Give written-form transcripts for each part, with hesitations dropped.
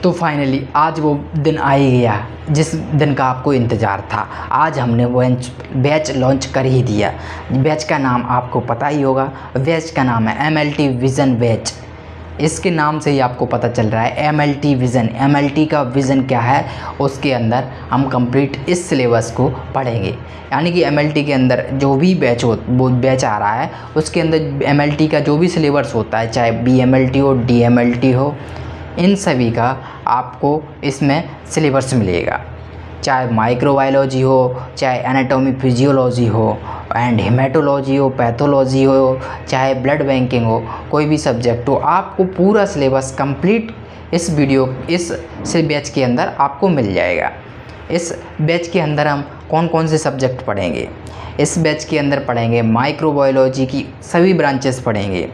तो फाइनली आज वो दिन आ ही गया जिस दिन का आपको इंतज़ार था। आज हमने वो बैच लॉन्च कर ही दिया। बैच का नाम आपको पता ही होगा, बैच का नाम है MLT विज़न बैच। इसके नाम से ही आपको पता चल रहा है MLT विज़न। MLT का विज़न क्या है, उसके अंदर हम कंप्लीट इस सिलेबस को पढ़ेंगे। यानी कि MLT के अंदर जो भी वो बैच आ रहा है उसके अंदर MLT का जो भी सिलेबस होता है, चाहे BMLT हो DMLT हो, इन सभी का आपको इसमें सिलेबस मिलेगा। चाहे माइक्रोबायोलॉजी हो, चाहे एनाटॉमी फिजियोलॉजी हो एंड हेमेटोलॉजी हो, पैथोलॉजी हो, चाहे ब्लड बैंकिंग हो, कोई भी सब्जेक्ट हो, आपको पूरा सिलेबस कंप्लीट इस बैच के अंदर आपको मिल जाएगा। इस बैच के अंदर हम कौन कौन से सब्जेक्ट पढ़ेंगे? इस बैच के अंदर पढ़ेंगे माइक्रोबायोलॉजी की सभी ब्रांचेस पढ़ेंगे,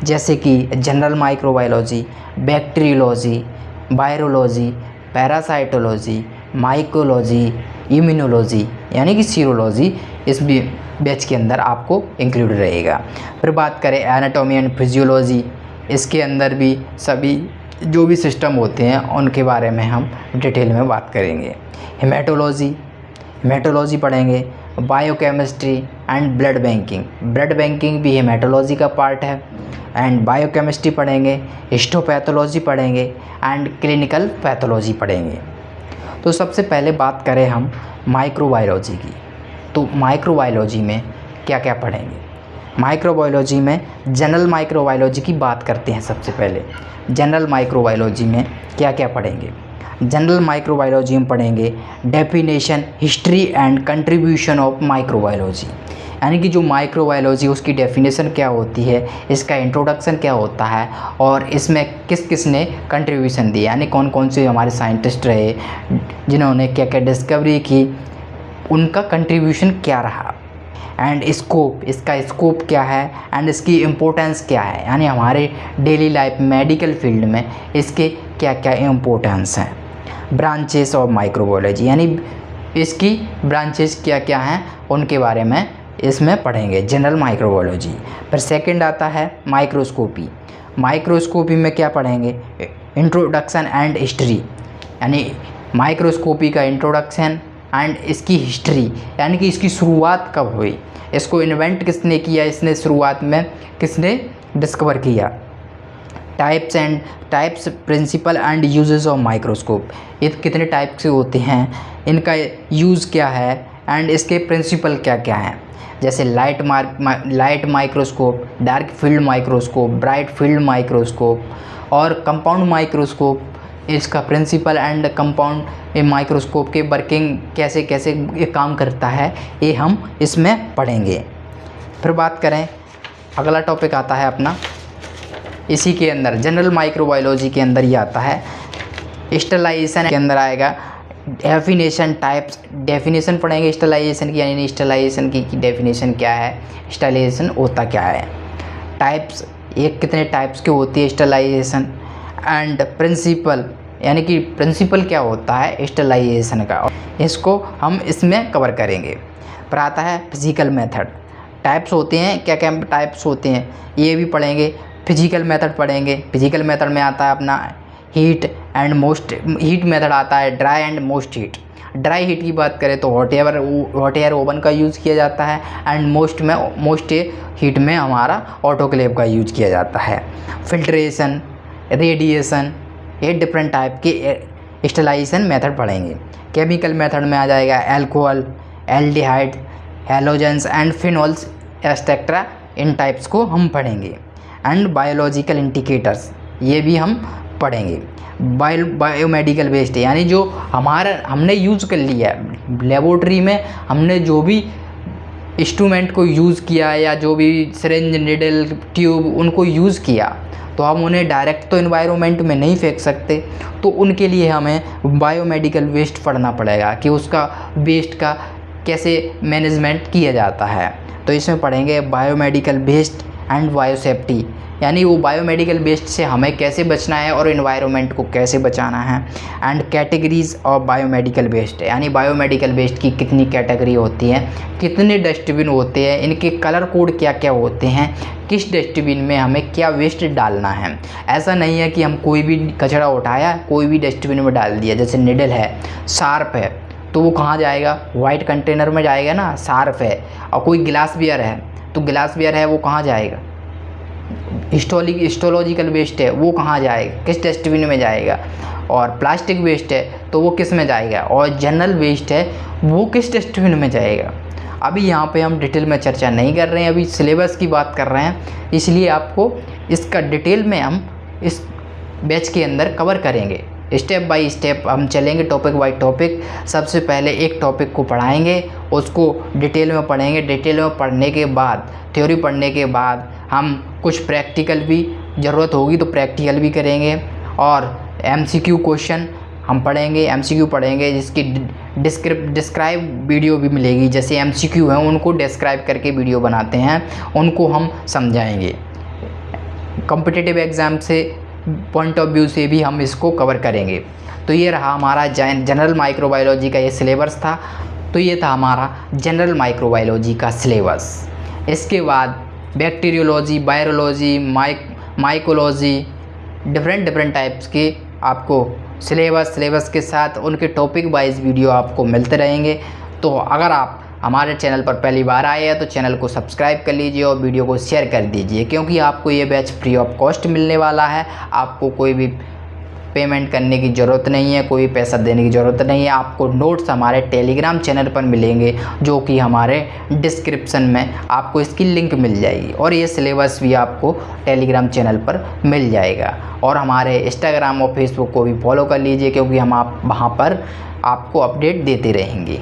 जैसे कि general microbiology, bacteriology, virology, parasitology, mycology, immunology यानी कि सीरोलॉजी इस बैच के अंदर आपको इंक्लूड रहेगा। फिर बात करें एनाटॉमी एंड फिजियोलॉजी, इसके अंदर भी सभी जो भी सिस्टम होते हैं उनके बारे में हम डिटेल में बात करेंगे। हेमेटोलॉजी पढ़ेंगे, बायोकेमिस्ट्री एंड ब्लड बैंकिंग भी हेमेटोलॉजी का पार्ट है। एंड बायोकेमिस्ट्री पढ़ेंगे, हिस्टोपैथोलॉजी पढ़ेंगे एंड क्लिनिकल पैथोलॉजी पढ़ेंगे। तो सबसे पहले बात करें हम माइक्रोबायोलॉजी की, तो माइक्रोबायोलॉजी में क्या क्या पढ़ेंगे? माइक्रोबायोलॉजी में जनरल माइक्रोबायोलॉजी की बात करते हैं। सबसे पहले जनरल माइक्रोबायोलॉजी में क्या क्या पढ़ेंगे? जनरल माइक्रोबायोलॉजी में पढ़ेंगे definition, history and contribution of microbiology, यानी कि जो माइक्रोबायोलॉजी उसकी डेफिनेशन क्या होती है, इसका इंट्रोडक्शन क्या होता है और इसमें किस किस ने कंट्रीब्यूशन दी, यानी कौन कौन से हमारे साइंटिस्ट रहे जिन्होंने क्या क्या डिस्कवरी की, उनका कंट्रीब्यूशन क्या रहा। एंड इसका स्कोप क्या है एंड इसकी इम्पोर्टेंस क्या है, यानी हमारे डेली लाइफ मेडिकल फील्ड में इसके क्या क्या इम्पोर्टेंस हैं। ब्रांचेस ऑफ माइक्रोबायोलॉजी, यानी इसकी ब्रांचेस क्या क्या हैं उनके बारे में इसमें पढ़ेंगे जनरल माइक्रोबायोलॉजी। फिर सेकंड आता है माइक्रोस्कोपी में क्या पढ़ेंगे? इंट्रोडक्शन एंड हिस्ट्री, यानी माइक्रोस्कोपी का इंट्रोडक्शन एंड इसकी हिस्ट्री, यानी कि इसकी शुरुआत कब हुई, इसको इन्वेंट किसने किया, इसने शुरुआत में किसने डिस्कवर किया। Types, principle and uses of microscope, ये कितने टाइप से होते हैं, इनका यूज़ क्या है एंड इसके प्रिंसिपल क्या क्या हैं। जैसे light microscope, dark field microscope, bright field microscope और कंपाउंड माइक्रोस्कोप। इसका प्रिंसिपल एंड कंपाउंड माइक्रोस्कोप के वर्किंग कैसे कैसे ये काम करता है, ये हम इसमें पढ़ेंगे। फिर बात करें, अगला टॉपिक आता है अपना इसी के अंदर जनरल माइक्रोबायोलॉजी के अंदर ये आता है स्टरलाइजेशन के अंदर आएगा डेफिनेशन, टाइप्स, डेफिनेशन पढ़ेंगे स्टरलाइजेशन की, यानी स्टरलाइजेशन की डेफिनेशन क्या है, स्टरलाइजेशन होता क्या है, टाइप्स, ये कितने टाइप्स के होती है स्टरलाइजेशन, एंड प्रिंसिपल, यानी कि प्रिंसिपल क्या होता है स्टरलाइजेशन का, इसको हम इसमें कवर करेंगे। फिर आता है फिजिकल मेथड, टाइप्स होते हैं, क्या क्या टाइप्स होते हैं ये भी पढ़ेंगे। फिजिकल मेथड पढ़ेंगे, फिजिकल मेथड में आता है अपना हीट मेथड आता है, dry and most heat. Dry heat की बात करें तो हॉट एयर ओवन का यूज़ किया जाता है एंड मोस्ट हीट में हमारा ऑटोक्लेव का यूज किया जाता है। फिल्ट्रेशन, रेडिएशन, ये डिफरेंट टाइप के स्टरलाइजेशन मेथड पढ़ेंगे। केमिकल मेथड में आ जाएगा alcohol, aldehyde, halogens and phenols etcetera, in types को हम पढ़ेंगे। एंड बायोलॉजिकल इंडिकेटर्स, ये भी हम पढ़ेंगे। बायोमेडिकल वेस्ट, यानी जो हमने यूज़ कर लिया है लेबोरेटरी में, हमने जो भी इंस्ट्रूमेंट को यूज़ किया या जो भी सिरिंज, निडल, ट्यूब उनको यूज़ किया, तो हम उन्हें डायरेक्ट तो एनवायरनमेंट में नहीं फेंक सकते, तो उनके लिए हमें बायोमेडिकल वेस्ट पढ़ना पड़ेगा कि उसका वेस्ट का कैसे मैनेजमेंट किया जाता है। तो इसमें पढ़ेंगे बायोमेडिकल वेस्ट एंड बायोसेफ्टी, यानी वो बायोमेडिकल वेस्ट से हमें कैसे बचना है और एनवायरनमेंट को कैसे बचाना है। And categories of biomedical waste, यानी बायोमेडिकल वेस्ट की कितनी कैटेगरी होती है, कितने डस्टबिन होते हैं, इनके कलर कोड क्या क्या होते हैं, किस डस्टबिन में हमें क्या वेस्ट डालना है। ऐसा नहीं है कि हम कोई भी कचरा उठाया कोई भी डस्टबिन में डाल दिया। जैसे निडल है, शार्प है, तो वो कहाँ जाएगा, वाइट कंटेनर में जाएगा ना, शार्प है। और कोई गिलास बियर है तो गिलास बियर है वो कहाँ जाएगा, हिस्टोलॉजिकल वेस्ट है वो कहाँ जाएगा, किस डस्टबिन में जाएगा। और प्लास्टिक वेस्ट है तो वो किस में जाएगा, और जनरल वेस्ट है वो किस डस्टबिन में जाएगा। अभी यहाँ पे हम डिटेल में चर्चा नहीं कर रहे हैं, अभी सिलेबस की बात कर रहे हैं, इसलिए आपको इसका डिटेल में हम इस बैच के अंदर कवर करेंगे। स्टेप बाय स्टेप हम चलेंगे, टॉपिक बाय टॉपिक। सबसे पहले एक टॉपिक को पढ़ाएंगे, उसको डिटेल में पढ़ेंगे। डिटेल में पढ़ने के बाद, थ्योरी पढ़ने के बाद हम कुछ प्रैक्टिकल भी ज़रूरत होगी तो प्रैक्टिकल भी करेंगे। और MCQ क्वेश्चन हम पढ़ेंगे, MCQ पढ़ेंगे जिसकी डिस्क्राइब वीडियो भी मिलेगी। जैसे MCQ हैं उनको डिस्क्राइब करके वीडियो बनाते हैं, उनको हम समझाएंगे। कॉम्पिटिटिव एग्ज़ाम से पॉइंट ऑफ व्यू से भी हम इसको कवर करेंगे। तो ये रहा हमारा जनरल माइक्रोबायोलॉजी का ये सिलेबस था। तो ये था हमारा जनरल माइक्रोबायोलॉजी का सिलेबस। इसके बाद bacteriology, virology, mycology, different types के आपको सिलेबस के साथ उनके टॉपिक वाइज वीडियो आपको मिलते रहेंगे। तो अगर आप हमारे चैनल पर पहली बार आए हैं तो चैनल को सब्सक्राइब कर लीजिए और वीडियो को शेयर कर दीजिए, क्योंकि आपको ये बैच फ्री ऑफ कॉस्ट मिलने वाला है। आपको कोई भी पेमेंट करने की ज़रूरत नहीं है, कोई पैसा देने की ज़रूरत नहीं है। आपको नोट्स हमारे टेलीग्राम चैनल पर मिलेंगे, जो कि हमारे डिस्क्रिप्शन में आपको इसकी लिंक मिल जाएगी। और ये सिलेबस भी आपको टेलीग्राम चैनल पर मिल जाएगा। और हमारे इंस्टाग्राम और फेसबुक को भी फॉलो कर लीजिए, क्योंकि हम वहाँ पर आपको अपडेट देते रहेंगे।